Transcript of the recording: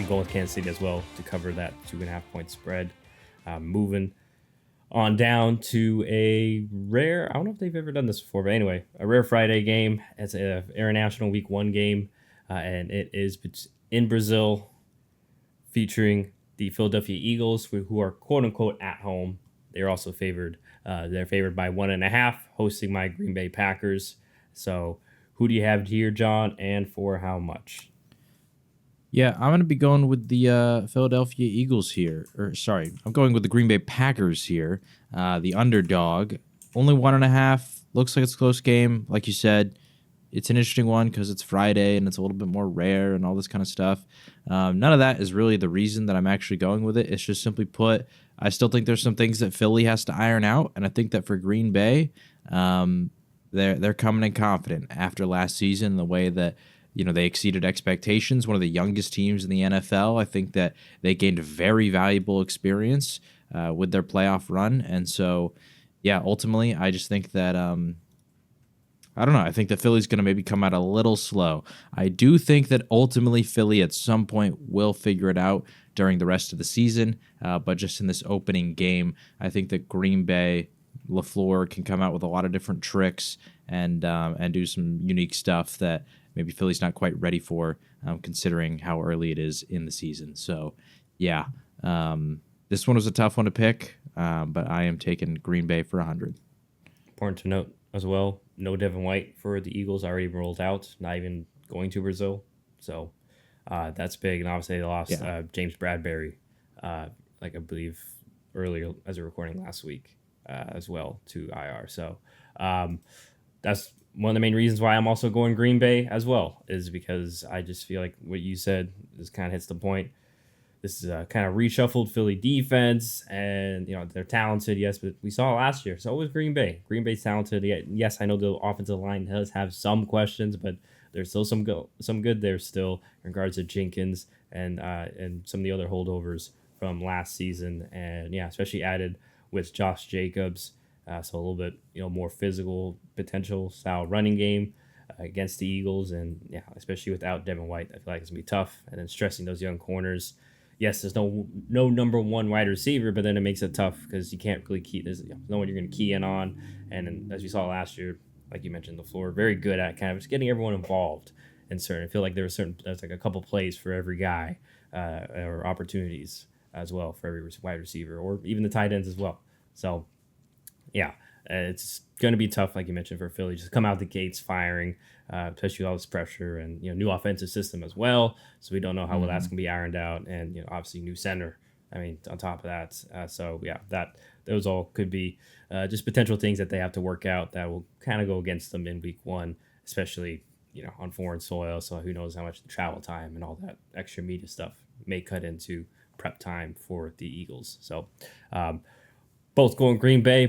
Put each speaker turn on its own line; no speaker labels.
going with Kansas City as well to cover that 2.5 point spread. Moving on down to a rare, I don't know if they've ever done this before, but anyway, a rare Friday game. It's a International Week 1 game, and it is in Brazil, featuring the Philadelphia Eagles, who are quote unquote at home. They're also favored. They're favored by 1.5, hosting my Green Bay Packers. So, who do you have here, John, and for how much?
Yeah, I'm going to be going with the Philadelphia Eagles here. I'm going with the Green Bay Packers here. The underdog. Only 1.5. Looks like it's a close game. Like you said, it's an interesting one because it's Friday and it's a little bit more rare and all this kind of stuff. None of that is really the reason that I'm actually going with it. It's just simply put, I still think there's some things that Philly has to iron out. And I think that for Green Bay, they're coming in confident after last season, the way that they exceeded expectations. One of the youngest teams in the NFL. I think that they gained a very valuable experience with their playoff run. And so, yeah, ultimately, I just think that, I don't know. I think that Philly's going to maybe come out a little slow. I do think that ultimately Philly at some point will figure it out during the rest of the season. But just in this opening game, I think that Green Bay, LaFleur can come out with a lot of different tricks and do some unique stuff that maybe Philly's not quite ready for, considering how early it is in the season. So, yeah, this one was a tough one to pick, but I am taking Green Bay for 100.
Important to note as well, no Devin White for the Eagles, already rolled out, not even going to Brazil. So that's big. And obviously they lost James Bradbury, like I believe earlier as a recording last week as well to IR. So that's one of the main reasons why I'm also going Green Bay as well, is because I just feel like what you said just kind of hits the point. This is a kind of reshuffled Philly defense, and they're talented, yes, but we saw it last year. So was Green Bay. Green Bay's talented. Yes, I know the offensive line does have some questions, but there's still some good there still in regards to Jenkins and some of the other holdovers from last season, and especially added with Josh Jacobs. So a little bit more physical potential style running game against the Eagles, and especially without Devin White, I feel like it's gonna be tough. And then stressing those young corners. Yes, there's no number one wide receiver, but then it makes it tough because you can't really there's no one you're going to key in on. And then, as we saw last year, like you mentioned, LaFleur very good at kind of just getting everyone involved in certain. I feel like there's like a couple plays for every guy or opportunities as well for every wide receiver or even the tight ends as well. So, it's going to be tough, like you mentioned, for Philly. Just come out the gates firing, especially with all this pressure and new offensive system as well. So we don't know how well that's going to be ironed out, and obviously new center. I mean, on top of that, those all could be just potential things that they have to work out that will kind of go against them in week 1, especially on foreign soil. So who knows how much the travel time and all that extra media stuff may cut into prep time for the Eagles. So. Both going Green Bay,